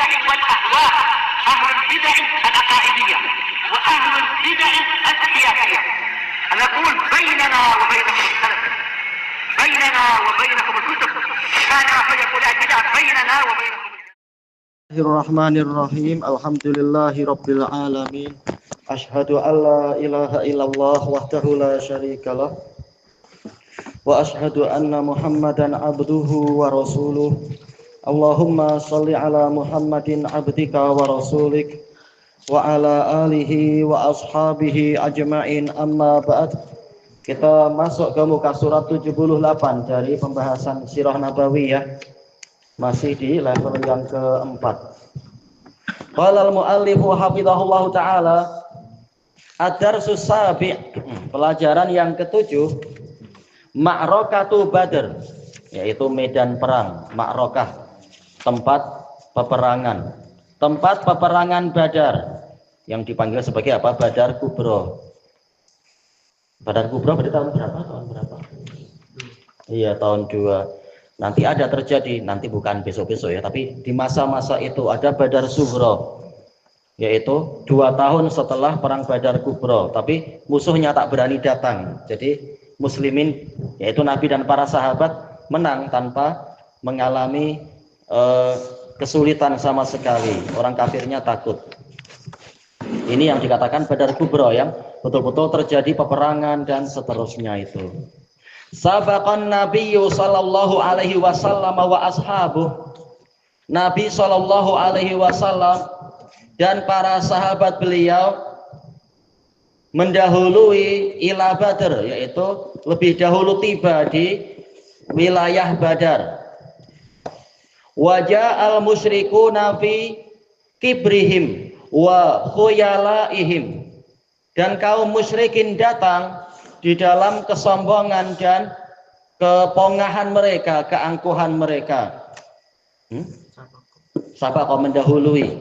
البدع والأهواء، أهل البدع العقائدية وأهل البدع السياسية. نقول بيننا وبينكم السلف، بيننا وبينكم الكتب، كان فيقول البدع بيننا وبينكم. Bismillahirrahmanirrahim. Alhamdulillahirabbil alamin. Asyhadu an la ilaha illallah wahdahu la syarikalah wa asyhadu anna Muhammadan abduhu wa rasuluh. Allahumma shalli ala Muhammadin abdika wa rasulik wa ala alihi wa ashabihi ajma'in, amma ba'd. Kita masuk ke muka surat 78 dari pembahasan Sirah Nabawiyah, masih di level yang keempat. Qala al-muallifu hafizahullahu ta'ala, ad-darsus sabi', pelajaran yang ketujuh, Ma'rakatu Badr, yaitu medan perang. Ma'rakah, tempat peperangan. Tempat peperangan Badar, yang dipanggil sebagai apa? Badar Kubro. Badar Kubro pada tahun berapa? Tahun berapa? Iya, tahun 2. Nanti ada terjadi, nanti bukan besok-besok ya, tapi di masa-masa itu ada Badar Sughra, yaitu 2 tahun setelah perang Badar Kubro, tapi musuhnya tak berani datang. Jadi muslimin, yaitu Nabi dan para sahabat, menang tanpa mengalami kesulitan sama sekali. Orang kafirnya takut. Ini yang dikatakan Badar Kubro, yang betul-betul terjadi peperangan dan seterusnya itu. Sabaqan Nabiyyu sallallahu alaihi wasallam wa ashabuh. Nabi sallallahu alaihi wasallam dan para sahabat beliau mendahului ila Badr, yaitu lebih dahulu tiba di wilayah Badar. Waja'al musyrikuna fi kibrihim wa khuyalaihim. Dan kaum musyrikin datang di dalam kesombongan dan kepongahan mereka, keangkuhan mereka. Siapa kau mendahului?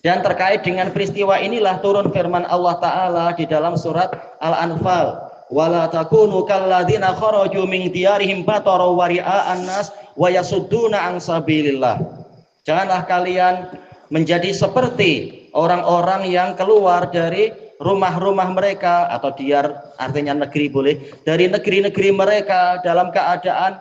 Dan terkait dengan peristiwa inilah turun firman Allah Ta'ala di dalam surat Al-Anfal. Wala takunu kalladzina kharaju min diyarihim bataran wa ria'an nas wa yasudduna an sabilillah. Janganlah kalian menjadi seperti orang-orang yang keluar dari rumah-rumah mereka, atau diyar artinya negeri boleh, dari negeri-negeri mereka dalam keadaan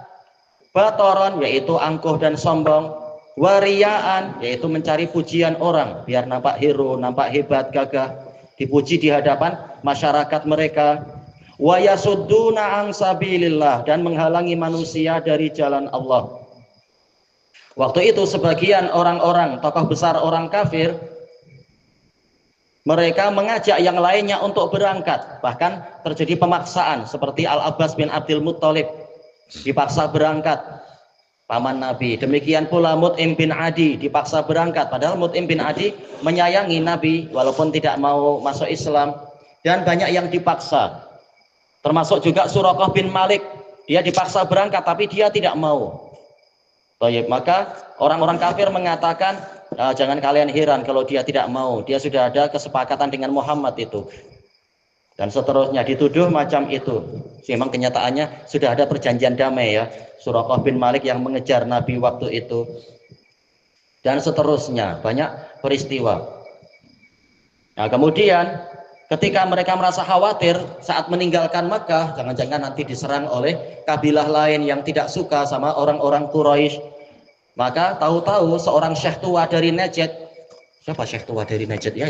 batoron, yaitu angkuh dan sombong, wariaan, yaitu mencari pujian orang biar nampak hero, nampak hebat, gagah, dipuji di hadapan masyarakat mereka. Wa yasudduna an sabilillah, dan menghalangi manusia dari jalan Allah. Waktu itu sebagian orang-orang tokoh besar orang kafir, mereka mengajak yang lainnya untuk berangkat. Bahkan terjadi pemaksaan, seperti Al-Abbas bin Abdul Muttalib dipaksa berangkat, paman Nabi. Demikian pula Mut'im bin Adi dipaksa berangkat, padahal Mut'im bin Adi menyayangi Nabi walaupun tidak mau masuk Islam. Dan banyak yang dipaksa, termasuk juga Suraqah bin Malik, dia dipaksa berangkat tapi dia tidak mau. Baik, maka orang-orang kafir mengatakan, jangan kalian heran kalau dia tidak mau, dia sudah ada kesepakatan dengan Muhammad itu, dan seterusnya, dituduh macam itu. Memang kenyataannya sudah ada perjanjian damai ya, Suraqah bin Malik yang mengejar Nabi waktu itu, dan seterusnya, banyak peristiwa. Nah kemudian ketika mereka merasa khawatir saat meninggalkan Makkah, jangan-jangan nanti diserang oleh kabilah lain yang tidak suka sama orang-orang Quraisy, maka tahu-tahu seorang syekh tua dari Najd. Siapa syekh tua dari Najd ya?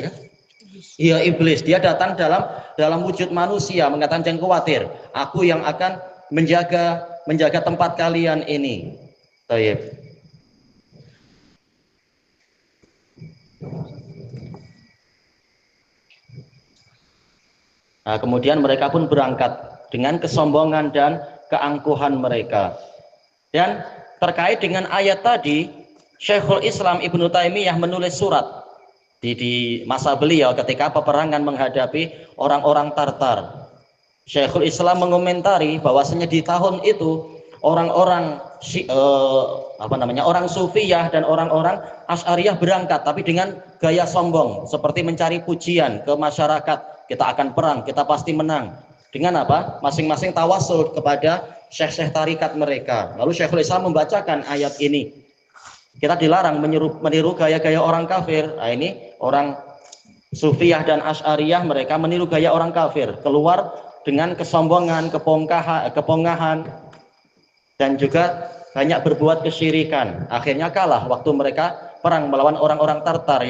Iya, iblis. Dia datang dalam wujud manusia, mengatakan jangan khawatir, aku yang akan menjaga tempat kalian ini. Baik. Nah, kemudian mereka pun berangkat dengan kesombongan dan keangkuhan mereka. Dan terkait dengan ayat tadi, Syekhul Islam Ibnu Taimiyah menulis surat di masa beliau ketika peperangan menghadapi orang-orang Tartar. Syekhul Islam mengomentari bahwasanya di tahun itu orang-orang orang Sufiyah dan orang-orang Asy'ariyah berangkat, tapi dengan gaya sombong, seperti mencari pujian ke masyarakat. Kita akan perang, kita pasti menang. Dengan apa? Masing-masing tawasul kepada syekh-syekh tarikat mereka. Lalu Syekhul Islam membacakan ayat ini. Kita dilarang meniru gaya-gaya orang kafir. Nah, ini orang Sufiyah dan Asy'ariyah, mereka meniru gaya orang kafir, keluar dengan kesombongan, kepongahan, dan juga banyak berbuat kesyirikan. Akhirnya kalah waktu mereka perang melawan orang-orang Tartar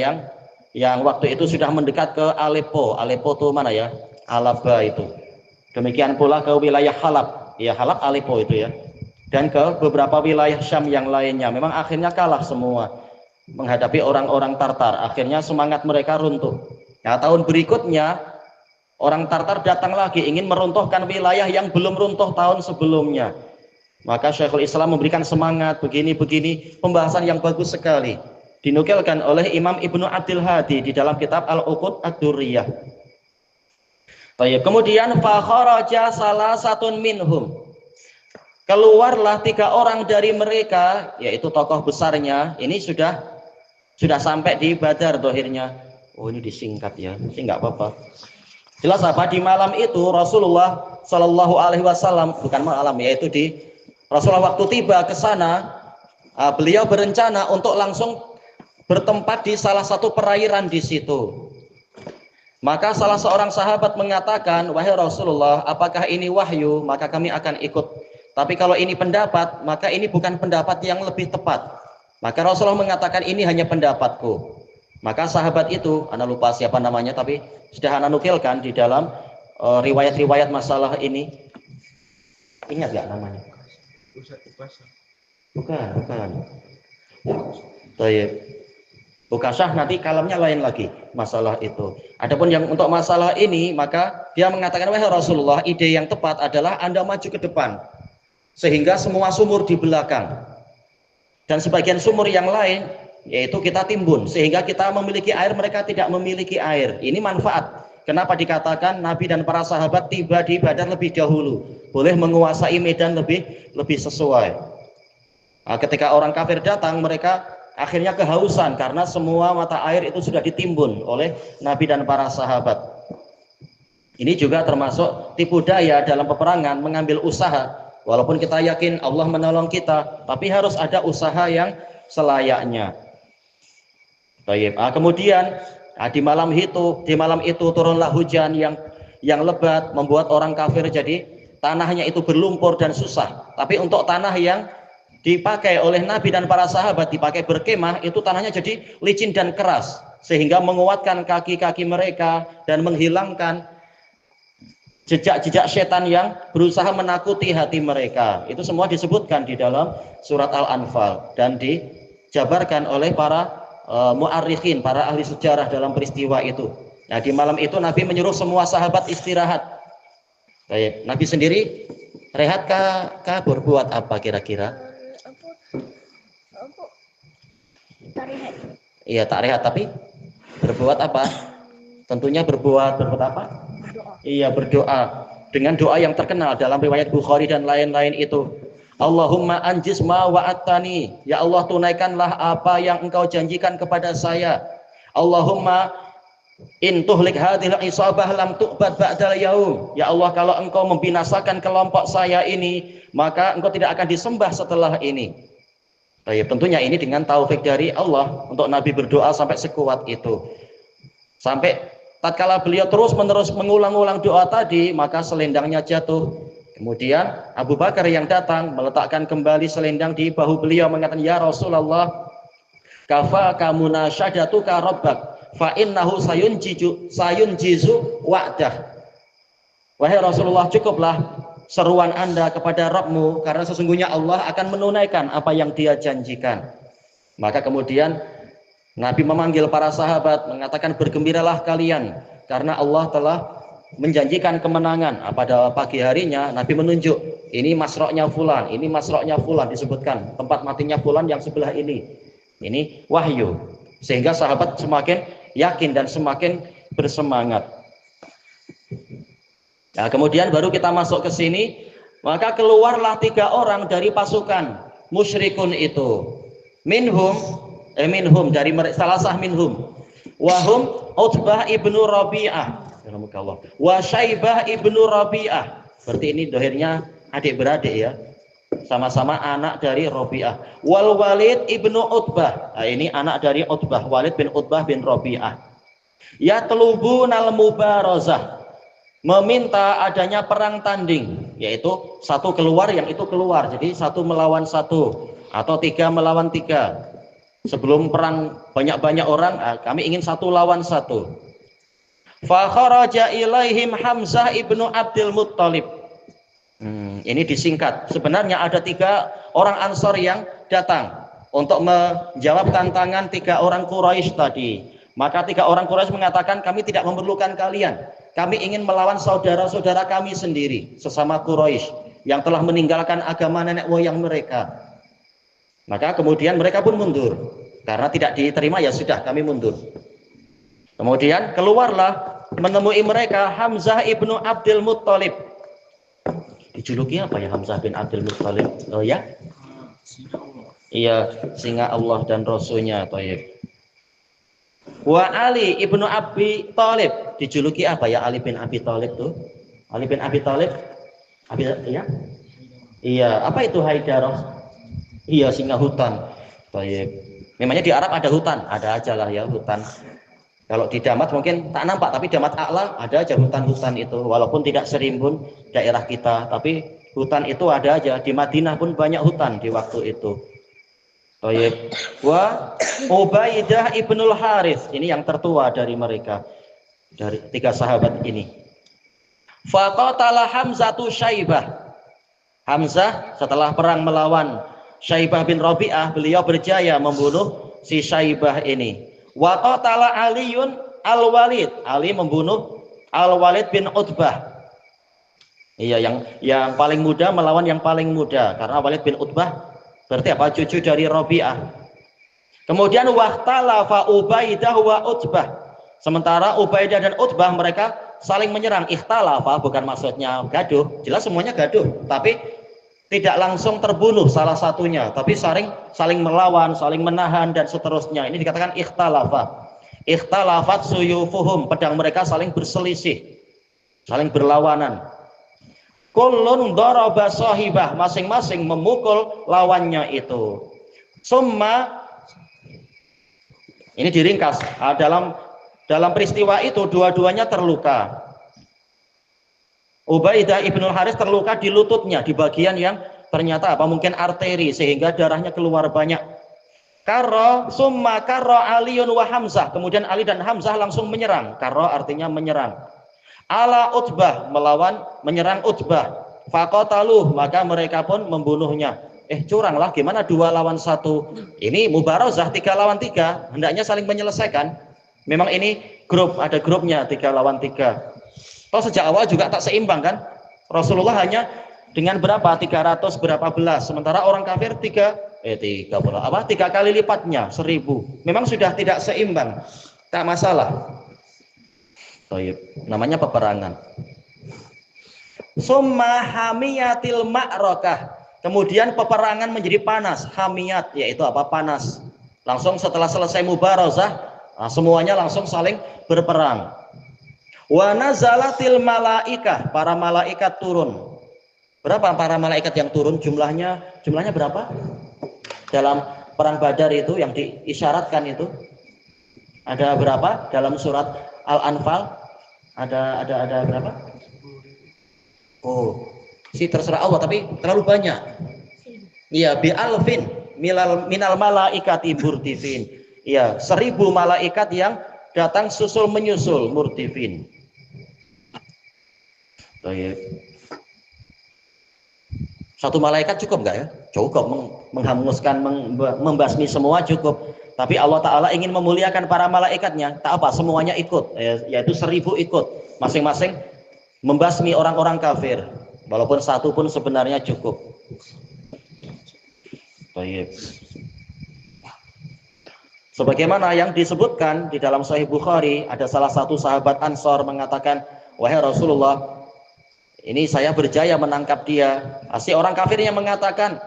yang waktu itu sudah mendekat ke Aleppo. Aleppo itu mana ya? Alaba itu. Demikian pula ke wilayah Halab. Ya, Halab Aleppo itu ya. Dan ke beberapa wilayah Syam yang lainnya. Memang akhirnya kalah semua menghadapi orang-orang Tartar. Akhirnya semangat mereka runtuh. Nah, tahun berikutnya orang Tartar datang lagi ingin meruntuhkan wilayah yang belum runtuh tahun sebelumnya. Maka Syekhul Islam memberikan semangat begini-begini, pembahasan yang bagus sekali. Dinukilkan oleh Imam Ibnu Abdul Hadi di dalam kitab Al-Uqud Ad-Durriyah. Baik, kemudian fa kharaja salasatun minhum. Keluarlah 3 orang dari mereka, yaitu tokoh besarnya. Ini sudah sampai di Badar dohirnya. Oh, ini disingkat ya, sih nggak apa-apa. Jelas apa? Di malam itu Rasulullah Shallallahu Alaihi Wasallam, bukan malam, yaitu di Rasulullah waktu tiba ke sana, beliau berencana untuk langsung bertempat di salah satu perairan di situ. Maka salah seorang sahabat mengatakan, wahai Rasulullah, apakah ini wahyu? Maka kami akan ikut. Tapi kalau ini pendapat, maka ini bukan pendapat yang lebih tepat. Maka Rasulullah mengatakan ini hanya pendapatku. Maka sahabat itu, ana lupa siapa namanya, tapi sudah ana nukilkan di dalam riwayat-riwayat masalah ini. Ingat gak namanya? Bukan. Baik. Bukasah nanti kalamnya lain lagi masalah itu. Adapun yang untuk masalah ini, maka dia mengatakan, wahai Rasulullah, ide yang tepat adalah Anda maju ke depan. Sehingga semua sumur di belakang. Dan sebagian sumur yang lain, yaitu kita timbun. Sehingga kita memiliki air, mereka tidak memiliki air. Ini manfaat. Kenapa dikatakan Nabi dan para sahabat tiba di Badar lebih dahulu. Boleh menguasai medan lebih sesuai. Nah, ketika orang kafir datang, mereka akhirnya kehausan. Karena semua mata air itu sudah ditimbun oleh Nabi dan para sahabat. Ini juga termasuk tipu daya dalam peperangan, mengambil usaha. Walaupun kita yakin Allah menolong kita, tapi harus ada usaha yang selayaknya. Baik. Kemudian di malam itu turunlah hujan yang lebat, membuat orang kafir jadi tanahnya itu berlumpur dan susah. Tapi untuk tanah yang dipakai oleh Nabi dan para sahabat, dipakai berkemah, itu tanahnya jadi licin dan keras, sehingga menguatkan kaki-kaki mereka dan menghilangkan jejak-jejak setan yang berusaha menakuti hati mereka. Itu semua disebutkan di dalam surat Al-Anfal dan dijabarkan oleh para mu'arrikhin, para ahli sejarah dalam peristiwa itu. Nah, di malam itu Nabi menyuruh semua sahabat istirahat. Baik, Nabi sendiri rehat kah berbuat apa kira-kira? Iya, tak rehat, tapi berbuat apa? Tentunya berbuat apa? Iya, berdoa dengan doa yang terkenal dalam riwayat Bukhari dan lain-lain itu. Allahumma anjiz ma wa'atani, ya Allah tunaikanlah apa yang engkau janjikan kepada saya. Allahumma in tuhlik hadhil isabah lam tu'bad ba'dal yaum, ya Allah kalau engkau membinasakan kelompok saya ini, maka engkau tidak akan disembah setelah ini. Baik, tentunya ini dengan taufik dari Allah untuk Nabi berdoa sampai sekuat itu. Sampai tatkala beliau terus-menerus mengulang-ulang doa tadi, maka selendangnya jatuh. Kemudian Abu Bakar yang datang meletakkan kembali selendang di bahu beliau, mengatakan, ya Rasulullah, kafaka munasyadatuka rabbak fa innahu sayunjizu wa'dah. Wahai Rasulullah, cukuplah seruan Anda kepada Rabbmu, karena sesungguhnya Allah akan menunaikan apa yang Dia janjikan. Maka kemudian Nabi memanggil para sahabat, mengatakan, bergembiralah kalian karena Allah telah menjanjikan kemenangan. Pada pagi harinya Nabi menunjuk, ini masroknya fulan, ini masroknya fulan, disebutkan tempat matinya fulan yang sebelah ini. Ini wahyu, sehingga sahabat semakin yakin dan semakin bersemangat. Nah, kemudian baru kita masuk ke sini, maka keluarlah 3 orang dari pasukan musyrikun itu. Minhum dari salasah minhum wahum Utbah ibnu Rabi'ah wa Syaibah ibnu Rabi'ah. Berarti ini dohirnya adik beradik ya. Sama-sama anak dari Rabi'ah. Wal Walid ibnu Utbah. Nah, ini anak dari Utbah, Walid bin Utbah bin Rabi'ah. Yatlubunal mubarazah. Meminta adanya perang tanding, yaitu satu keluar yang itu keluar. Jadi satu melawan satu atau tiga melawan tiga. Sebelum perang banyak-banyak orang, kami ingin satu lawan satu. Fa kharaja ilaihim Hamzah ibnu Abdul Muttalib. Ini disingkat. Sebenarnya ada 3 orang Ansor yang datang untuk menjawab tantangan 3 orang Quraisy tadi. Maka 3 orang Quraisy mengatakan, kami tidak memerlukan kalian. Kami ingin melawan saudara-saudara kami sendiri, sesama Quraisy yang telah meninggalkan agama nenek moyang mereka. Maka kemudian mereka pun mundur. Karena tidak diterima, ya sudah, kami mundur. Kemudian keluarlah menemui mereka Hamzah ibnu Abdul Muttalib. Dijuluki apa ya Hamzah bin Abdul Muttalib? Oh ya? Iya, singa Allah dan Rasulnya. Thayyib. Wa Ali ibnu Abi Thalib. Dijuluki apa ya Ali bin Abi Thalib tuh? Ali bin Abi Thalib? Ya? Iya, apa itu Haidarah? Iya, singa hutan. Thayyib. Memangnya di Arab ada hutan? Ada aja lah ya hutan. Kalau di Damat mungkin tak nampak, tapi Damat A'la ada aja hutan-hutan itu, walaupun tidak serimbun daerah kita, tapi hutan itu ada aja. Di Madinah pun banyak hutan di waktu itu. Baik. Wa Ubaidah ibnul Harits, ini yang tertua dari mereka, dari 3 sahabat ini. Faqatala Hamzatu Syaibah. Hamzah setelah perang melawan Syaibah bin Rabi'ah, beliau berjaya membunuh si Syaibah ini. Wa qatala Aliun Al-Walid. Ali membunuh Al-Walid bin Utbah. Iya, yang paling muda melawan yang paling muda, karena Walid bin Utbah berarti apa? Cucu dari Rabi'ah. Kemudian waqtalafa Ubaidah wa Utbah. Sementara Ubaidah dan Utbah mereka saling menyerang. Ikhtalafa bukan maksudnya gaduh, jelas semuanya gaduh, tapi tidak langsung terbunuh salah satunya, tapi saling melawan, saling menahan dan seterusnya. Ini dikatakan ikhtalafa. Ikhtalafat suyufuhum, pedang mereka saling berselisih, saling berlawanan. Kullun daraba sahibah, masing-masing memukul lawannya itu. Summa, ini diringkas, dalam peristiwa itu dua-duanya terluka. Ubaidah ibnul Harits terluka di lututnya, di bagian yang ternyata apa mungkin arteri, sehingga darahnya keluar banyak. Summa karro Aliun wa Hamzah, kemudian Ali dan Hamzah langsung menyerang. Karro artinya menyerang. Ala Utbah, menyerang Utbah. Faqataluh, maka mereka pun membunuhnya. Curanglah, gimana 2 lawan 1? Ini mubarazah 3 lawan 3, hendaknya saling menyelesaikan. Memang ini grup, ada grupnya 3 lawan 3. Kalau sejak awal juga tak seimbang kan? Rasulullah hanya dengan berapa? 300 berapa belas. Sementara orang kafir 3 kali lipatnya, 1000. Memang sudah tidak seimbang. Tak masalah. Thayyib. Namanya peperangan. Summa hamiyatil ma'rakah. Kemudian peperangan menjadi panas. Hamiyat yaitu apa? Panas. Langsung setelah selesai mubarazah, semuanya langsung saling berperang. Wa nazalatil malaikah, para malaikat turun. Berapa para malaikat yang turun? Jumlahnya berapa? Dalam perang Badar itu yang diisyaratkan itu ada berapa? Dalam surat Al-Anfal ada berapa? Oh, sih terserah Allah, tapi terlalu banyak. Iya, bi alfin minal malaikati murdifin. Iya, 1000 malaikat yang datang susul menyusul murdifin. Baik. 1 malaikat cukup enggak ya? Cukup menghanguskan, membasmi semua cukup. Tapi Allah Ta'ala ingin memuliakan para malaikatnya. Tak apa, semuanya ikut, yaitu 1000 ikut. Masing-masing membasmi orang-orang kafir. Walaupun 1 pun sebenarnya cukup. Baik. Sebagaimana yang disebutkan di dalam Sahih Bukhari, ada salah satu sahabat Ansor mengatakan, wahai Rasulullah, ini saya berjaya menangkap dia. Si orang kafirnya mengatakan,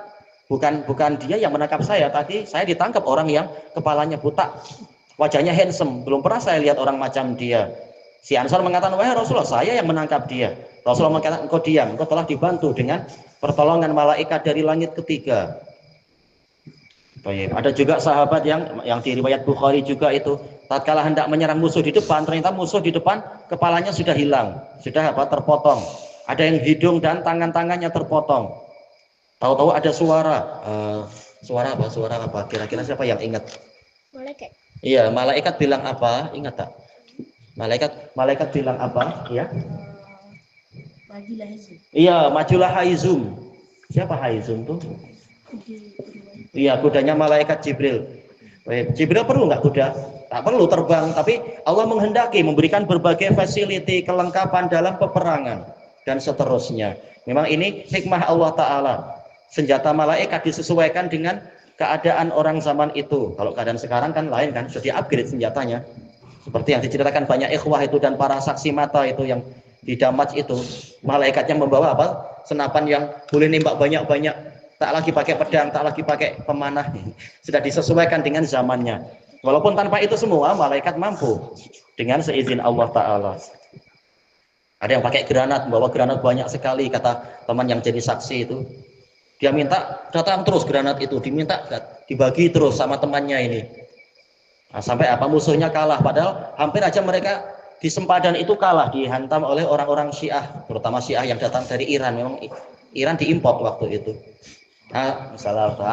bukan dia yang menangkap saya, tadi saya ditangkap orang yang kepalanya buta, wajahnya handsome, belum pernah saya lihat orang macam dia. Si Ansor mengatakan, wahai Rasulullah, saya yang menangkap dia. Rasulullah mengatakan, engkau diam, engkau telah dibantu dengan pertolongan malaikat dari langit ketiga. Baik. Ada juga sahabat yang di riwayat Bukhari juga itu, tatkala hendak menyerang musuh di depan, ternyata musuh di depan kepalanya sudah hilang, sudah terpotong. Ada yang hidung dan tangan-tangannya terpotong. Tahu-tahu ada suara, suara apa? Suara apa? Kira-kira siapa yang ingat? Malaikat. Iya, malaikat bilang apa? Ingat tak? Malaikat bilang apa? Ya. Majulah Haizum. Iya, majulah Haizum. Siapa Haizum tuh? Iya, kudanya malaikat Jibril. Jibril perlu nggak kuda? Tak perlu terbang, tapi Allah menghendaki memberikan berbagai fasiliti, kelengkapan dalam peperangan dan seterusnya. Memang ini hikmah Allah Ta'ala. Senjata malaikat disesuaikan dengan keadaan orang zaman itu. Kalau keadaan sekarang kan lain kan, sudah di-upgrade senjatanya. Seperti yang diceritakan banyak ikhwah itu dan para saksi mata itu yang di Damaj itu, malaikatnya membawa apa? Senapan yang boleh nembak banyak-banyak, tak lagi pakai pedang, tak lagi pakai pemanah. Sudah disesuaikan dengan zamannya. Walaupun tanpa itu semua, malaikat mampu dengan seizin Allah Ta'ala. Ada yang pakai granat, membawa granat banyak sekali, kata teman yang jadi saksi itu. Dia minta datang terus granat itu, diminta dibagi terus sama temannya ini. Nah, sampai apa musuhnya kalah, padahal hampir aja mereka di sempadan itu kalah, dihantam oleh orang-orang Syiah, terutama Syiah yang datang dari Iran. Memang Iran diimpor waktu itu. Nah,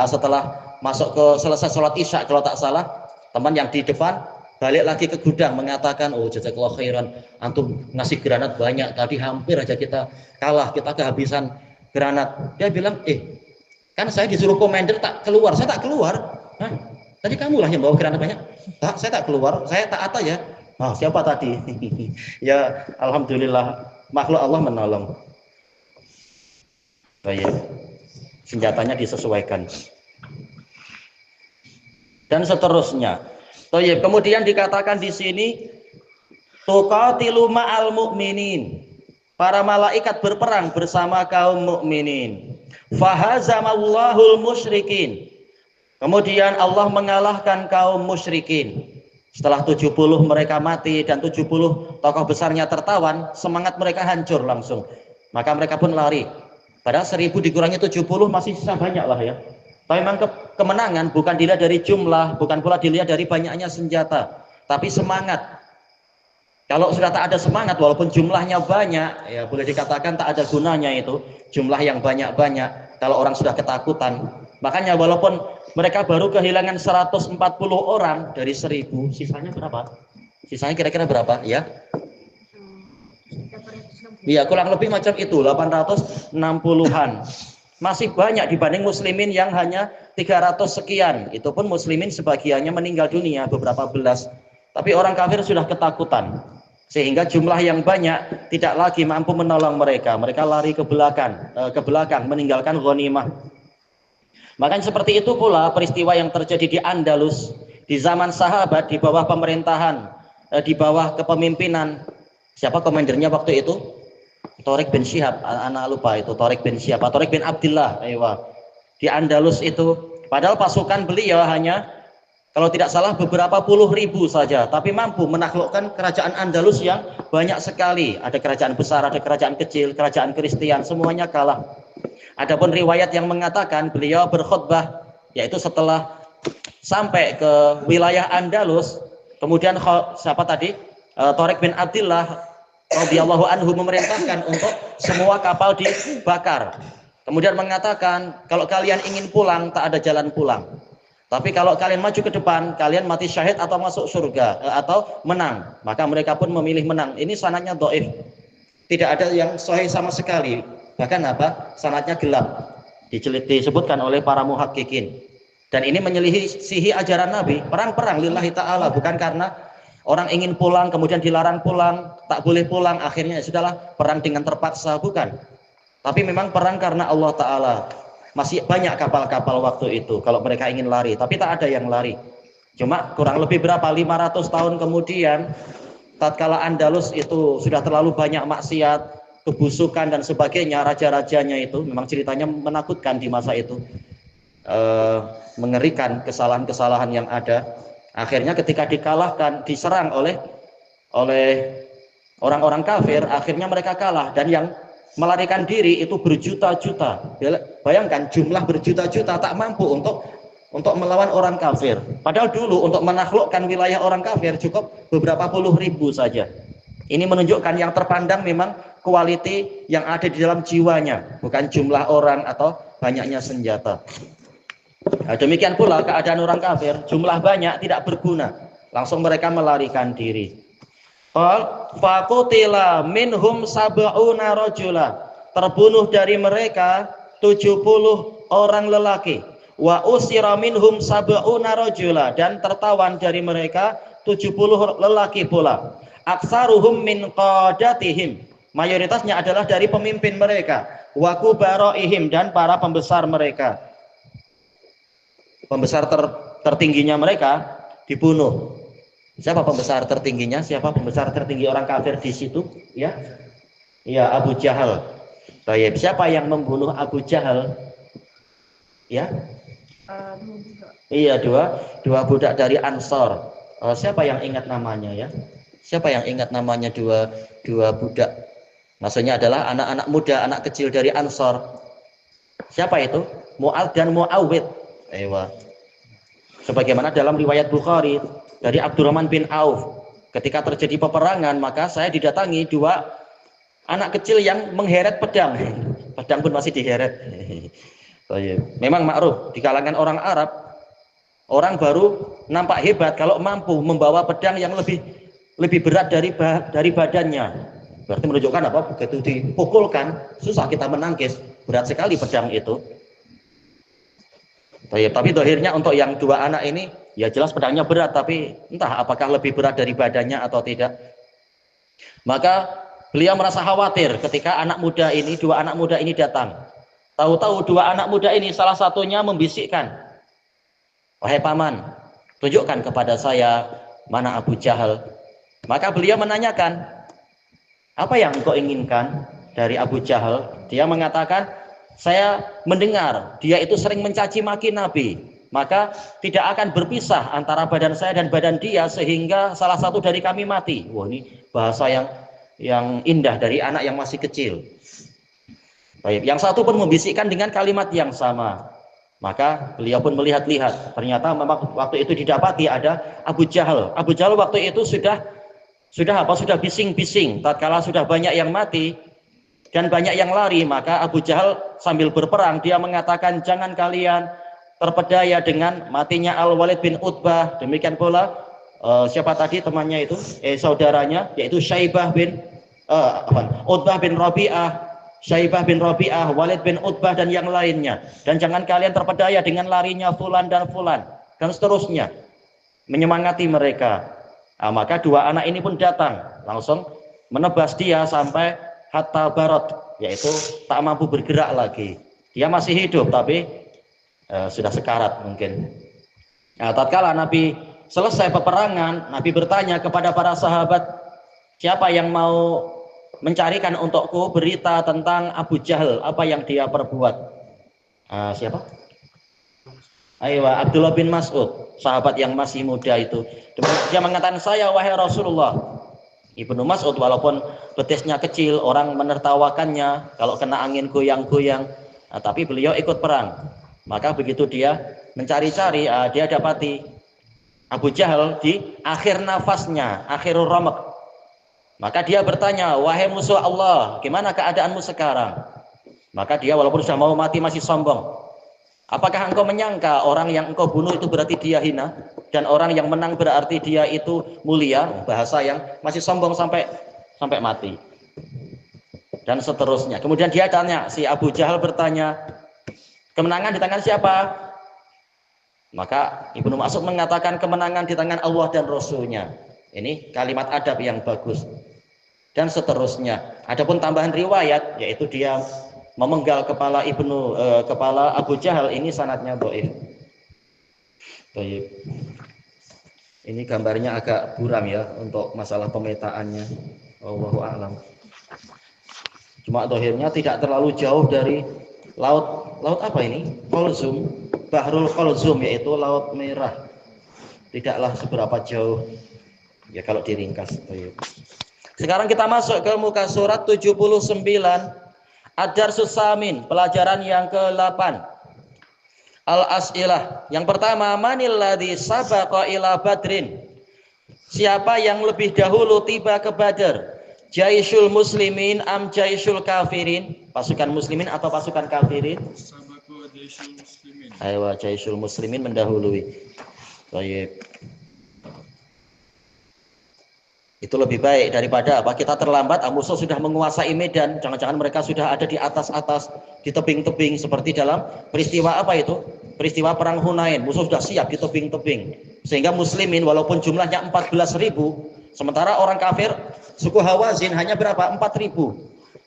setelah masuk ke selesai sholat Isya kalau tak salah, teman yang di depan balik lagi ke gudang mengatakan, oh jazakallahu khairan, antum ngasih granat banyak, tadi hampir aja kita kalah, kita kehabisan granat. Dia bilang, kan saya disuruh komander tak keluar, saya tak keluar. Hah? Tadi kamulah yang bawa granat banyak. Tak, saya tak keluar, saya taat aja. Oh, siapa tadi? Ya, alhamdulillah makhluk Allah menolong. Baik. Senjatanya disesuaikan. Dan seterusnya. Baik, kemudian dikatakan di sini tuqatilu ma'al mu'minin. Para malaikat berperang bersama kaum mukminin. Fahazamallahul musyrikin. Kemudian Allah mengalahkan kaum musyrikin. Setelah 70 mereka mati dan 70 tokoh besarnya tertawan, semangat mereka hancur langsung. Maka mereka pun lari. Padahal 1000 dikurangi 70 masih sisa banyak lah ya. Tapi memang kemenangan bukan dilihat dari jumlah, bukan pula dilihat dari banyaknya senjata, tapi semangat. Kalau sudah tak ada semangat, walaupun jumlahnya banyak, ya boleh dikatakan tak ada gunanya itu. Jumlah yang banyak-banyak, kalau orang sudah ketakutan. Makanya walaupun mereka baru kehilangan 140 orang dari 1000, sisanya berapa? Sisanya kira-kira berapa? Ya? Iya, kurang lebih macam itu, 860-an. Masih banyak dibanding muslimin yang hanya 300 sekian. Itu pun muslimin sebagiannya meninggal dunia, beberapa belas. Tapi orang kafir sudah ketakutan. Sehingga jumlah yang banyak tidak lagi mampu menolong mereka. Mereka lari ke belakang meninggalkan ghanimah. Makanya seperti itu pula peristiwa yang terjadi di Andalus di zaman sahabat di bawah pemerintahan, di bawah kepemimpinan siapa komandernya waktu itu? Tariq bin Syihab, anak lupa itu Tariq bin Syihab, Tariq bin Abdullah, di Andalus itu. Padahal pasukan beliau hanya kalau tidak salah beberapa puluh ribu saja, tapi mampu menaklukkan kerajaan Andalus yang banyak sekali. Ada kerajaan besar, ada kerajaan kecil, kerajaan Kristen, semuanya kalah. Adapun riwayat yang mengatakan beliau berkhutbah, yaitu setelah sampai ke wilayah Andalus, kemudian siapa tadi? Tariq bin Abdullah radhiyallahu anhu memerintahkan untuk semua kapal dibakar. Kemudian mengatakan, kalau kalian ingin pulang, tak ada jalan pulang. Tapi kalau kalian maju ke depan, kalian mati syahid atau masuk surga, atau menang. Maka mereka pun memilih menang. Ini sanadnya dhaif. Tidak ada yang sahih sama sekali. Bahkan apa? Sanadnya gelap. Disebutkan oleh para muhaqqiqin. Dan ini menyelisihi ajaran Nabi. Perang-perang lillahi ta'ala. Bukan karena orang ingin pulang, kemudian dilarang pulang, tak boleh pulang. Akhirnya sudahlah perang dengan terpaksa. Bukan. Tapi memang perang karena Allah Ta'ala. Masih banyak kapal-kapal waktu itu kalau mereka ingin lari, tapi tak ada yang lari. Cuma kurang lebih berapa 500 tahun kemudian, tatkala Andalus itu sudah terlalu banyak maksiat, kebusukan dan sebagainya, raja-rajanya itu memang ceritanya menakutkan di masa itu, mengerikan kesalahan-kesalahan yang ada. Akhirnya ketika dikalahkan, diserang oleh orang-orang kafir, akhirnya mereka kalah. Dan yang melarikan diri itu berjuta-juta. Bayangkan jumlah berjuta-juta tak mampu untuk melawan orang kafir. Padahal dulu untuk menaklukkan wilayah orang kafir cukup beberapa puluh ribu saja. Ini menunjukkan yang terpandang memang kualiti yang ada di dalam jiwanya, bukan jumlah orang atau banyaknya senjata. Nah, demikian pula keadaan orang kafir, jumlah banyak tidak berguna. Langsung mereka melarikan diri. Faqutila minhum sab'una rajula. Terbunuh dari mereka 70 orang lelaki. Wa usira minhum sab'una rajula, dan tertawan dari mereka 70 lelaki pula. Aksaruhum min qadatihim, mayoritasnya adalah dari pemimpin mereka. Wa kubaraihim, dan para pembesar mereka. Pembesar tertingginya mereka dibunuh. Siapa pembesar tertingginya? Siapa pembesar tertinggi orang kafir di situ? Ya, ya, Abu Jahal. Baik, siapa yang membunuh Abu Jahal? Ya, iya, dua budak dari Ansor. Siapa yang ingat namanya ya? Siapa yang ingat namanya dua budak? Maksudnya adalah anak-anak muda, anak kecil dari Ansor. Siapa itu? Mu'ad dan Mu'awid. Ewa. Sebagaimana dalam riwayat Bukhari dari Abdurrahman bin Auf, ketika terjadi peperangan maka saya didatangi dua anak kecil yang mengheret pedang. Pedang pun masih diheret. Memang makruf di kalangan orang Arab, orang baru nampak hebat kalau mampu membawa pedang yang lebih berat dari badannya. Berarti menunjukkan apa? Begitu dipukulkan susah kita menangkis, berat sekali pedang itu. Tapi akhirnya untuk yang dua anak ini ya jelas pedangnya berat, tapi entah apakah lebih berat dari badannya atau tidak. Maka beliau merasa khawatir ketika dua anak muda ini datang. Tahu-tahu dua anak muda ini salah satunya membisikkan, "Wahai paman, tunjukkan kepada saya mana Abu Jahal." Maka beliau menanyakan, "Apa yang engkau inginkan dari Abu Jahal?" Dia mengatakan, "Saya mendengar dia itu sering mencaci maki Nabi, maka tidak akan berpisah antara badan saya dan badan dia sehingga salah satu dari kami mati." Wah, ini bahasa yang indah dari anak yang masih kecil. Baik, yang satu pun membisikkan dengan kalimat yang sama. Maka beliau pun melihat-lihat. Ternyata memang waktu itu didapati ada Abu Jahal. Abu Jahal waktu itu sudah bising-bising. Tatkala sudah banyak yang mati dan banyak yang lari, maka Abu Jahal sambil berperang dia mengatakan, "Jangan kalian terpedaya dengan matinya Al-Walid bin Utbah." Demikian pula siapa tadi temannya itu? Saudaranya yaitu Utbah bin Rabi'ah, Syaibah bin Rabi'ah, Walid bin Utbah dan yang lainnya. Dan jangan kalian terpedaya dengan larinya fulan dan fulan dan seterusnya. Menyemangati mereka. Nah, maka dua anak ini pun datang langsung menebas dia sampai hatta barat, yaitu tak mampu bergerak lagi. Dia masih hidup tapi sudah sekarat mungkin. Nah, tatkala Nabi selesai peperangan, Nabi bertanya kepada para sahabat, "Siapa yang mau mencarikan untukku berita tentang Abu Jahal, apa yang dia perbuat?" Siapa? Aywa, Abdullah bin Mas'ud, sahabat yang masih muda itu. Dia mengatakan, "Saya wahai Rasulullah." Ibnu Mas'ud walaupun betisnya kecil, orang menertawakannya kalau kena angin goyang-goyang, tapi beliau ikut perang. Maka begitu dia mencari-cari, dia dapati Abu Jahal di akhir nafasnya, akhirul ramak. Maka dia bertanya, "Wahai musuh Allah, gimana keadaanmu sekarang?" Maka dia walaupun sudah mau mati masih sombong. "Apakah engkau menyangka orang yang engkau bunuh itu berarti dia hina? Dan orang yang menang berarti dia itu mulia?" Bahasa yang masih sombong sampai mati. Dan seterusnya. Kemudian dia tanya, si Abu Jahal bertanya, "Kemenangan di tangan siapa?" Maka Ibnu Mas'ud mengatakan, "Kemenangan di tangan Allah dan Rasulnya." Ini kalimat adab yang bagus. Dan seterusnya. Adapun tambahan riwayat, yaitu dia memenggal kepala Abu Jahal, ini sanadnya dhaif. Baik. Ini gambarnya agak buram ya untuk masalah pemetaannya. Wallahu a'lam. Cuma dhahirnya tidak terlalu jauh dari laut apa ini? Qulzum, Bahrul Qulzum, yaitu Laut Merah. Tidaklah seberapa jauh ya kalau diringkas. Baik. Sekarang kita masuk ke muka surat 79. Ad-Darsus Samin, pelajaran yang ke-8. Al-As'ilah. Yang pertama, manil ladzi sabaqa ila Badrin? Siapa yang lebih dahulu tiba ke Badar? Jaisyul muslimin am jaisyul kafirin? Pasukan muslimin atau pasukan kafirin? Sabaqa jaisyul muslimin. Ayo, jaisyul muslimin mendahului. Baik. Itu lebih baik daripada apa? Kita terlambat, musuh sudah menguasai medan, jangan-jangan mereka sudah ada di atas-atas, di tebing-tebing, seperti dalam peristiwa apa itu? Peristiwa perang Hunain. Musuh sudah siap di tebing-tebing. Sehingga muslimin walaupun jumlahnya 14.000, sementara orang kafir suku Hawazin hanya berapa? 4.000.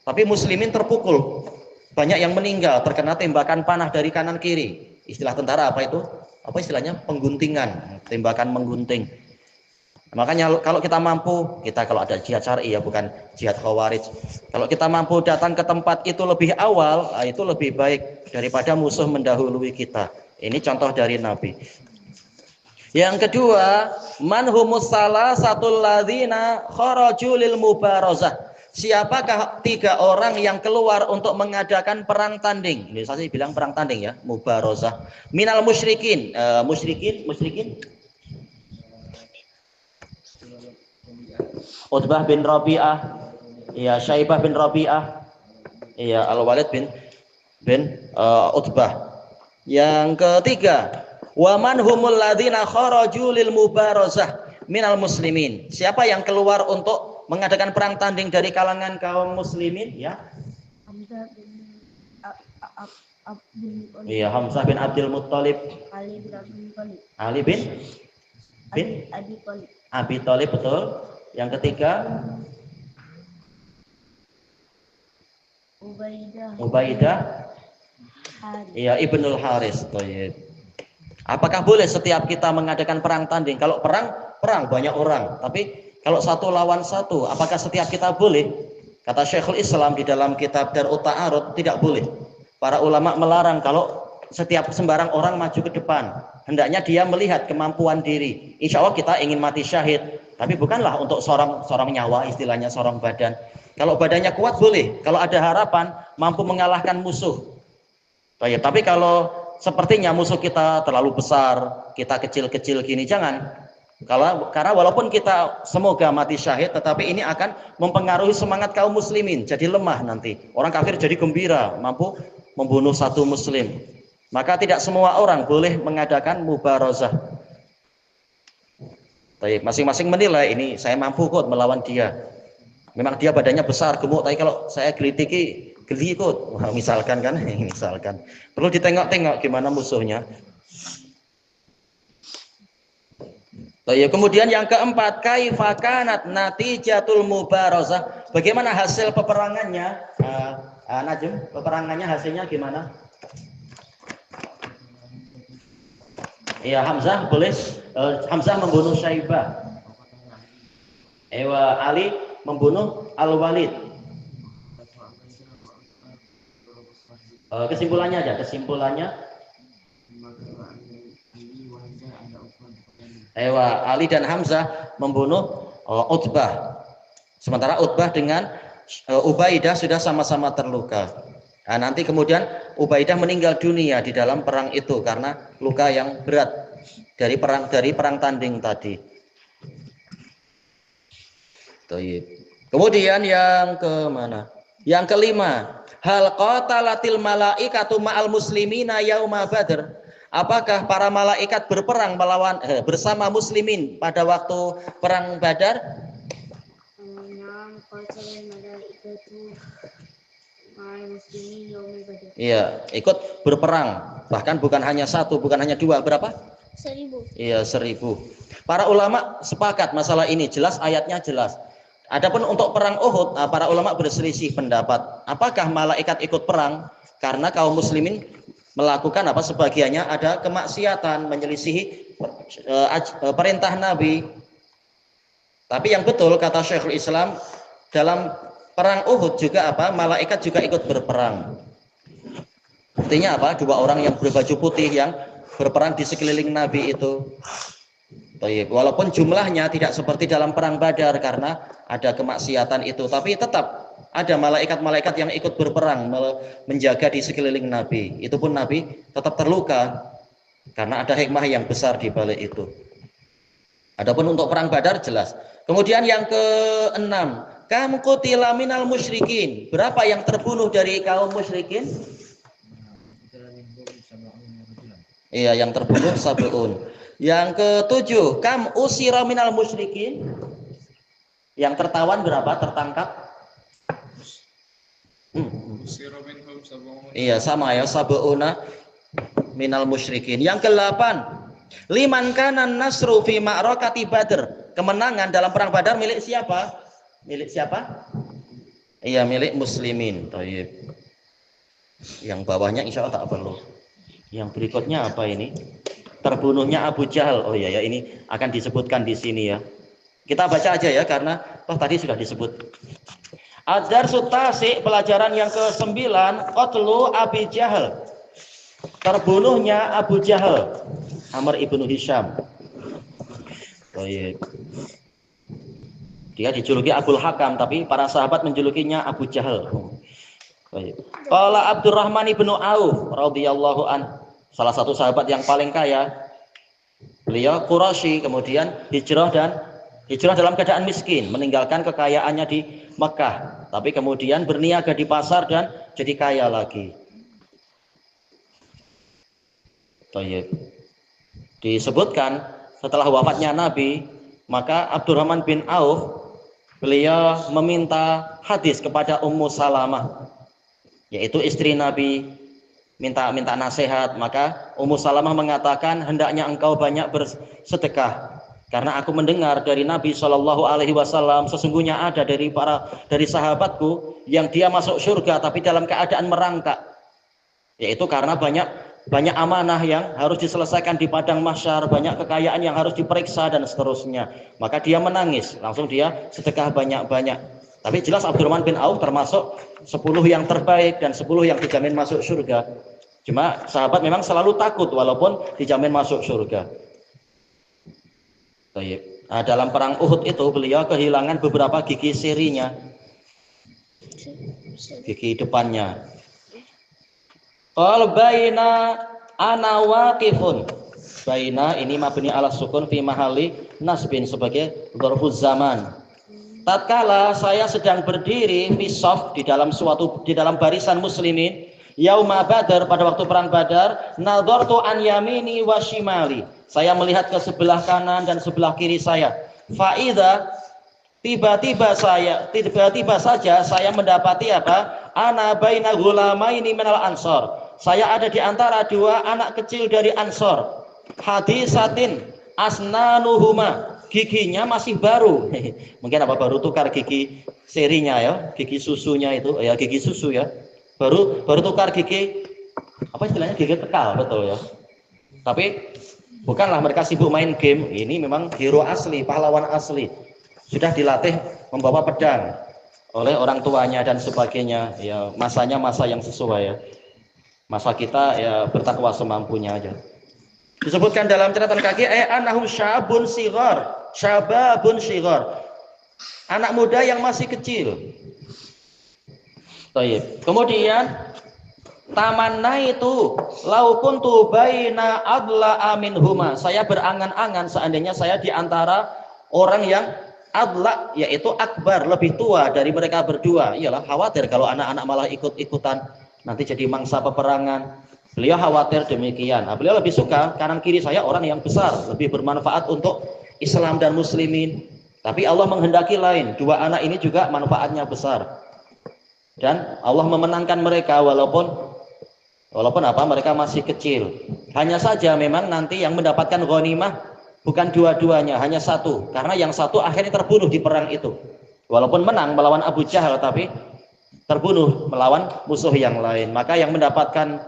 Tapi muslimin terpukul. Banyak yang meninggal terkena tembakan panah dari kanan kiri. Istilah tentara apa itu? Apa istilahnya? Pengguntingan, tembakan menggunting. Makanya kalau kita mampu, kita kalau ada jihad syar'i ya, bukan jihad khawarij. Kalau kita mampu datang ke tempat itu lebih awal, itu lebih baik daripada musuh mendahului kita. Ini contoh dari Nabi. Yang kedua, manhumus salasatul ladzina kharaju lil mubarazah. Siapakah 3 orang yang keluar untuk mengadakan perang tanding? Ini saya bilang perang tanding ya, mubarazah. Minal musyrikin, musyrikin. Utbah bin Rabi'ah, ya Syaibah bin Rabi'ah, ya Al-Walid bin Utbah. Yang ketiga, wa man humul ladzina kharaju lil mubarazah minal muslimin. Siapa yang keluar untuk mengadakan perang tanding dari kalangan kaum muslimin? Ya. Hamzah bin Abdul Muttalib. Iya, Hamzah bin Abdul Muttalib. Ali bin Abdul Muttalib. Ali bin Abi Thalib. Abi Thalib, betul. Yang ketiga, Ubaidah. Iya, Ibnul Haris. Apakah boleh setiap kita mengadakan perang tanding? Kalau perang banyak orang. Tapi kalau 1 lawan 1, apakah setiap kita boleh? Kata Syekhul Islam di dalam kitab Darut Ta'arud, tidak boleh. Para ulama melarang kalau setiap sembarang orang maju ke depan. Hendaknya dia melihat kemampuan diri. Insya Allah kita ingin mati syahid. Tapi bukanlah untuk seorang nyawa, istilahnya seorang badan. Kalau badannya kuat boleh. Kalau ada harapan mampu mengalahkan musuh. Tapi kalau sepertinya musuh kita terlalu besar, kita kecil-kecil gini, jangan. Karena walaupun kita semoga mati syahid, tetapi ini akan mempengaruhi semangat kaum muslimin. Jadi lemah nanti. Orang kafir jadi gembira, mampu membunuh 1 muslim. Maka tidak semua orang boleh mengadakan mubarazah. Masing-masing menilai, ini saya mampu kok melawan dia. Memang dia badannya besar, gemuk, tapi kalau saya gelitiki, geli ikut. Misalkan kan, misalkan. Perlu ditengok-tengok gimana musuhnya. Kemudian yang keempat, kaifa kanat natijatul mubarazah. Bagaimana hasil peperangannya? Najm, peperangannya hasilnya gimana? Ya, Hamzah boleh. Hamzah membunuh Syaibah. Ali membunuh Al-Walid. Kesimpulannya aja, Ali dan Hamzah membunuh Utbah. Sementara Utbah dengan Ubaidah sudah sama-sama terluka. Nah, nanti kemudian Ubaidah meninggal dunia di dalam perang itu karena luka yang berat dari perang tanding tadi. Kemudian yang kemana? Yang kelima, hal qatalatil malaikatu ma'al muslimina yauma Badr. Apakah para malaikat berperang bersama muslimin pada waktu perang Badar? Iya, ikut berperang. Bahkan bukan hanya 1, bukan hanya 2, berapa? 1000. Iya, 1000. Para ulama sepakat masalah ini, jelas ayatnya jelas. Adapun untuk perang Uhud, para ulama berselisih pendapat. Apakah malaikat ikut perang? Karena kaum muslimin melakukan sebagiannya ada kemaksiatan, menyelisihi perintah Nabi. Tapi yang betul kata Syekhul Islam, dalam perang Uhud juga malaikat juga ikut berperang. Buktinya 2 orang yang berbaju putih yang berperang di sekeliling Nabi itu. Walaupun jumlahnya tidak seperti dalam perang Badar karena ada kemaksiatan itu, tapi tetap ada malaikat-malaikat yang ikut berperang menjaga di sekeliling Nabi. Itu pun Nabi tetap terluka karena ada hikmah yang besar di balik itu. Adapun untuk perang Badar jelas. Kemudian yang ke-6, kam qutila minal musyrikin. Berapa yang terbunuh dari kaum musyrikin? Iya, yang terbunuh sab'un. Yang ke-7, kam usira minal musyrikin. Yang tertawan berapa? Tertangkap? Iya, sama ya, sab'una minal musyrikin. Yang ke-8, liman kana nasru fi ma'rakati Badr. Kemenangan dalam perang Badar milik siapa? Milik siapa? Iya, milik muslimin. Thayyib. Yang bawahnya insya Allah tak perlu. Yang berikutnya apa ini? Terbunuhnya Abu Jahal. Oh iya ya, ini akan disebutkan di sini ya. Kita baca aja ya karena tadi sudah disebut. Ad-Darsu Tasi, pelajaran yang ke-9, qatlu Abi Jahal. Terbunuhnya Abu Jahal, Amr ibnu Hisham. Baik. Dia dijuluki Abul Hakam, tapi para sahabat menjulukinya Abu Jahal. Baik. Qala Abdurrahman ibnu Auf radhiyallahu an, salah satu sahabat yang paling kaya. Beliau Quraisy, kemudian hijrah dalam keadaan miskin, meninggalkan kekayaannya di Mekah, tapi kemudian berniaga di pasar dan jadi kaya lagi. Baik. Disebutkan setelah wafatnya Nabi, maka Abdurrahman bin Auf beliau meminta hadis kepada Ummu Salamah, yaitu istri Nabi, minta nasihat. Maka Ummu Salamah mengatakan, hendaknya engkau banyak bersedekah, karena aku mendengar dari Nabi Shallallahu Alaihi Wasallam, sesungguhnya ada dari sahabatku yang dia masuk surga tapi dalam keadaan merangkak, yaitu karena banyak amanah yang harus diselesaikan di padang mahsyar, banyak kekayaan yang harus diperiksa dan seterusnya. Maka dia menangis, langsung dia sedekah banyak-banyak. Tapi jelas Abdurrahman bin Auf termasuk 10 yang terbaik dan 10 yang dijamin masuk surga. Cuma sahabat memang selalu takut walaupun dijamin masuk surga. Nah, dalam perang Uhud itu beliau kehilangan beberapa gigi serinya, gigi depannya. Qal baina ana waqifun. Baina ini mabni ala sukun fi mahali nasbin sebagai dzarfuz zaman. Tatkala saya sedang berdiri fi shaf di dalam barisan muslimin yauma Badar, pada waktu perang Badar, nadhartu an yamini wa shimali. Saya melihat ke sebelah kanan dan sebelah kiri saya. Faida, tiba-tiba saja saya mendapati apa? Ana baina ghulamaini minal ansor. Saya ada di antara 2 anak kecil dari Ansor. Hadisatin asnanuhuma, giginya masih baru. Mungkin apa, baru tukar gigi serinya ya, gigi susunya itu ya, gigi susu ya. Baru tukar gigi, apa istilahnya, gigi kekal, betul ya. Tapi bukanlah mereka sibuk main game. Ini memang hero asli, pahlawan asli. Sudah dilatih membawa pedang oleh orang tuanya dan sebagainya. Ya, masanya masa yang sesuai ya. Masa kita ya bertakwa semampunya aja. Disebutkan dalam catatan kaki, anahum syabun shighar. Anak muda yang masih kecil. Baik. Kemudian tamanna itu lau kuntu baina adla aminhuma. Saya berangan-angan seandainya saya di antara orang yang adla, yaitu akbar, lebih tua dari mereka berdua. Iyalah, khawatir kalau anak-anak malah ikut-ikutan nanti jadi mangsa peperangan. Beliau khawatir demikian. Nah, beliau lebih suka kanan kiri saya orang yang besar, lebih bermanfaat untuk Islam dan muslimin. Tapi Allah menghendaki lain. 2 anak ini juga manfaatnya besar. Dan Allah memenangkan mereka walaupun mereka masih kecil. Hanya saja memang nanti yang mendapatkan ghanimah bukan dua-duanya, hanya satu. Karena yang satu akhirnya terbunuh di perang itu. Walaupun menang melawan Abu Jahal, tapi terbunuh melawan musuh yang lain. Maka yang mendapatkan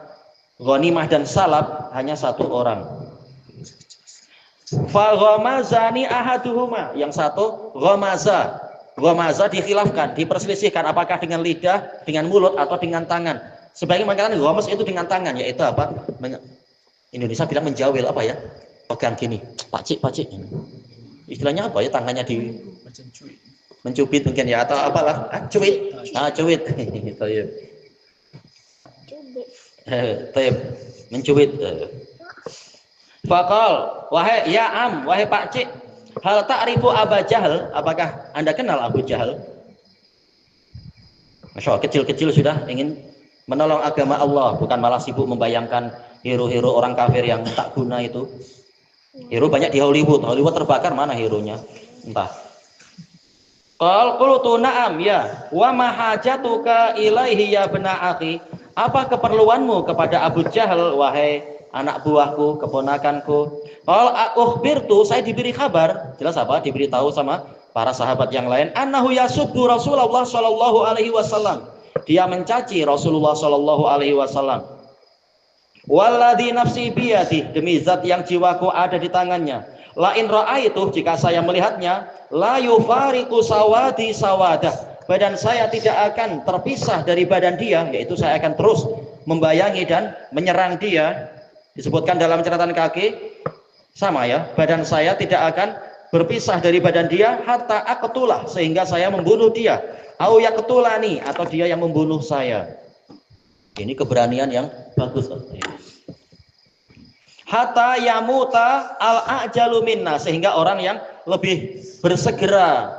ghanimah dan salab hanya 1 orang. Fa ghamazani ahaduhuma, yang satu ghamaza. Ghamaza dikhilafkan, diperselisihkan apakah dengan lidah, dengan mulut atau dengan tangan. Sebagian mengatakan ghamaz itu dengan tangan, yaitu apa? Indonesia bilang menjawil, apa ya? Pegang gini, pacik. Istilahnya apa ya, tangannya di Mencubit mungkin ya, atau apalah? Cuit. Cuit. Tayyib. Cubit. Tayyib. Mencubit. Faqal, wahai ya am, wahai Pak Cik, hal ta'rifu Aba Jahal? Apakah Anda kenal Abu Jahal? Masya Allah, kecil-kecil sudah ingin menolong agama Allah, bukan malah sibuk membayangkan hero-hero orang kafir yang tak guna itu. Hero banyak di Hollywood. Hollywood terbakar, mana hero-nya? Entah. Qultu na'am ya, wa ma hajatuka ilaihi ya bena akhi? Apa keperluanmu kepada Abu Jahal, wahai anak buahku, keponakanku? Ukhbirtu, saya diberi kabar, jelas apa? Diberitahu sama para sahabat yang lain, annahu yasubbu Rasulullah sallallahu alaihi wasallam. Dia mencaci Rasulullah sallallahu alaihi wasallam. Walladzi nafsi biyadi, demi zat yang jiwaku ada di tangannya. La in ra'aitu, jika saya melihatnya, la yufariqu sawadi sawadah. Badan saya tidak akan terpisah dari badan dia, yaitu saya akan terus membayangi dan menyerang dia. Disebutkan dalam catatan kaki, sama ya, badan saya tidak akan berpisah dari badan dia hatta aqtulah, sehingga saya membunuh dia. Au yaqtulani, atau dia yang membunuh saya. Ini keberanian yang bagus. Hatta yamuta al-ajalu minna, sehingga orang yang lebih bersegera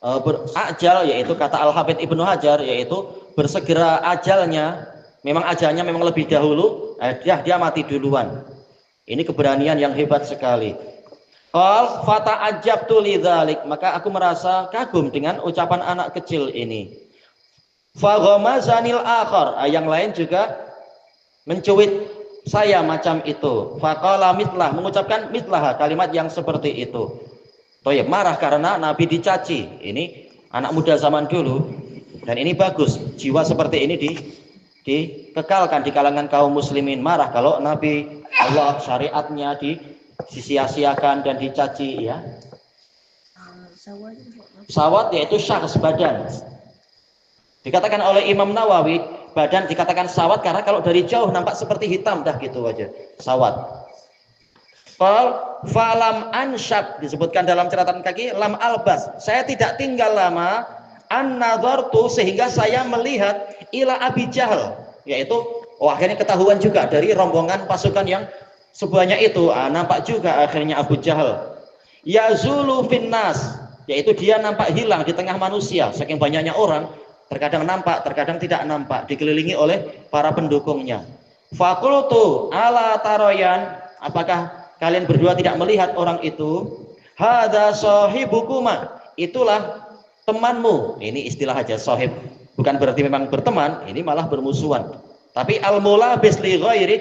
berakjal, yaitu kata Al-Hafidz Ibnu Hajar, yaitu bersegera ajalnya, memang ajalnya memang lebih dahulu, dia mati duluan. Ini keberanian yang hebat sekali. Qal fata'ajjabtu lidzalik, maka aku merasa kagum dengan ucapan anak kecil ini. Fa ghamazanil akhar, yang lain juga mencuit saya macam itu. Faqala mitlah, mengucapkan mitlah, kalimat yang seperti itu. Toyib, marah karena Nabi dicaci. Ini anak muda zaman dulu, dan ini bagus. Jiwa seperti ini dikekalkan di kalangan kaum muslimin. Marah kalau Nabi Allah syariatnya disia-siakan dan dicaci, ya. Sawat yaitu syakhs, badan. Dikatakan oleh Imam Nawawi, badan dikatakan sawat karena kalau dari jauh nampak seperti hitam, dah gitu aja. Sawat. Qal falam ansyab, disebutkan dalam catatan kaki, lam albas, saya tidak tinggal lama, an nadhartu, sehingga saya melihat ila Abi Jahal, yaitu akhirnya ketahuan juga dari rombongan pasukan yang sebanyak itu, nampak juga akhirnya Abu Jahal yazulu finnas, yaitu dia nampak hilang di tengah manusia, saking banyaknya orang, terkadang nampak, terkadang tidak nampak, dikelilingi oleh para pendukungnya. Faqultu ala taroyan, apakah kalian berdua tidak melihat orang itu? Hadza sahibukuma, itulah temanmu. Ini istilah aja, sahib, bukan berarti memang berteman, ini malah bermusuhan. Tapi al-mulabis li ghairi,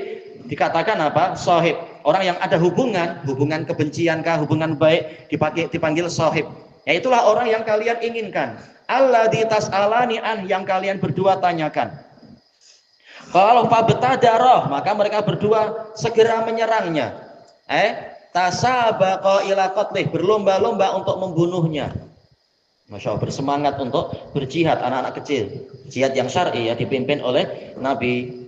dikatakan apa? Sahib, orang yang ada hubungan kebenciankah, hubungan baik, dipanggil sahib. Ya, itulah orang yang kalian inginkan. Alladzi tas'alani an, yang kalian berdua tanyakan. Kalau fabtadarah, maka mereka berdua segera menyerangnya. Tasabaqa ila qatlih, berlomba-lomba untuk membunuhnya. Masya Allah, bersemangat untuk berjihad, anak-anak kecil, jihad yang syar'i, ya, dipimpin oleh Nabi.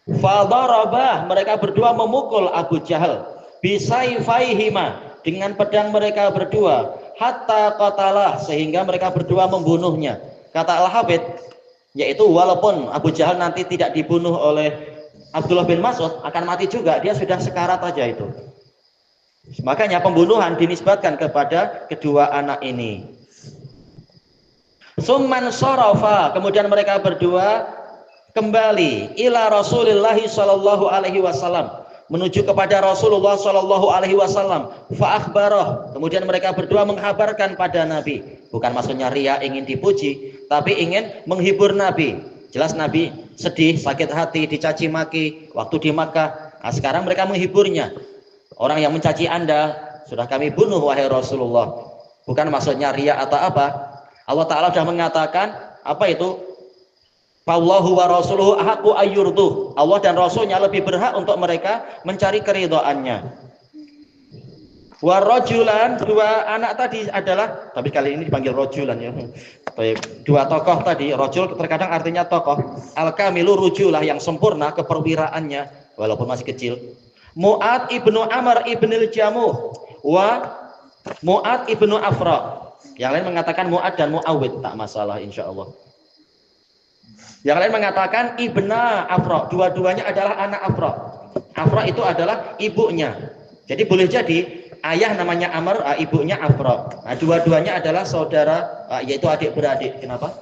Fadarabah, mereka berdua memukul Abu Jahal bisayfaihima, dengan pedang mereka berdua, hatta qatalah, sehingga mereka berdua membunuhnya. Kata Al-Hafidz, yaitu walaupun Abu Jahal nanti tidak dibunuh oleh Abdullah bin Mas'ud, akan mati juga, dia sudah sekarat aja itu. Makanya pembunuhan dinisbatkan kepada kedua anak ini. Summan sarafa, kemudian mereka berdua kembali ila Rasulillah sallallahu alaihi wasallam, menuju kepada Rasulullah sallallahu alaihi wasallam. Fa akhbarah, kemudian mereka berdua menghabarkan pada Nabi. Bukan maksudnya riya, ingin dipuji, tapi ingin menghibur Nabi. Jelas Nabi sedih, sakit hati, dicaci maki waktu di Makkah. Nah, sekarang mereka menghiburnya. Orang yang mencaci Anda sudah kami bunuh, wahai Rasulullah. Bukan maksudnya riya atau apa. Allah Ta'ala sudah mengatakan apa itu? Wallahu wa rasuluhu ahaqqu ayyurduh. Allah dan Rasulnya lebih berhak untuk mereka mencari keridhaannya. Wa rajulan, dua anak tadi adalah, tapi kali ini dipanggil rajulan, ya. Baik, dua tokoh tadi, rajul terkadang artinya tokoh. Al-kamilu, rujulah, yang sempurna keperwiraannya walaupun masih kecil. Mu'ad ibnu Amr ibnil Jamuh wa Mu'ad ibnu Afra. Yang lain mengatakan Mu'ad dan Mu'awid, tak masalah insyaallah. Yang lain mengatakan Ibna Afra, dua-duanya adalah anak Afra. Afra itu adalah ibunya. Jadi boleh jadi ayah namanya Amr, ibunya Afra. Nah, dua-duanya adalah saudara, yaitu adik beradik. Kenapa?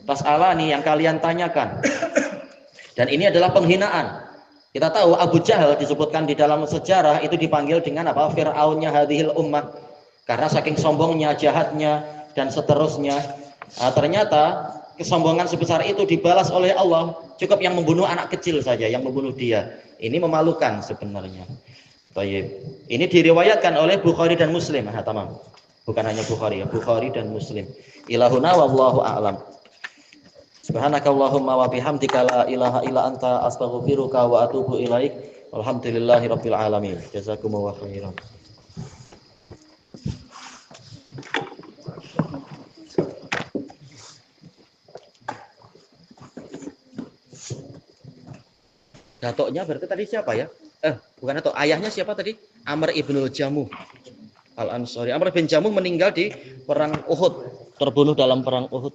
Tas'alani yang kalian tanyakan. Dan ini adalah penghinaan. Kita tahu Abu Jahal disebutkan di dalam sejarah itu dipanggil dengan apa? Fir'aunnya hadhil ummah. Karena saking sombongnya, jahatnya, dan seterusnya. Ternyata kesombongan sebesar itu dibalas oleh Allah. Cukup yang membunuh anak kecil saja, yang membunuh dia. Ini memalukan sebenarnya. Baik. Ini diriwayatkan oleh Bukhari dan Muslim. Tamam. Bukan hanya Bukhari, ya. Bukhari dan Muslim. Ilahuna wallahu a'lam. Subhanakallahumma wa bihamdika la ilaha illa anta astaghfiruka wa atubu ilaik. Walhamdulillahirabbil alamin. Jazakumullahu khairan. Datuknya berarti tadi siapa ya? Bukan datuk, ayahnya siapa tadi? Amr ibnul Jamuh Al-Ansari. Amr bin Jamuh meninggal di perang Uhud, terbunuh dalam perang Uhud.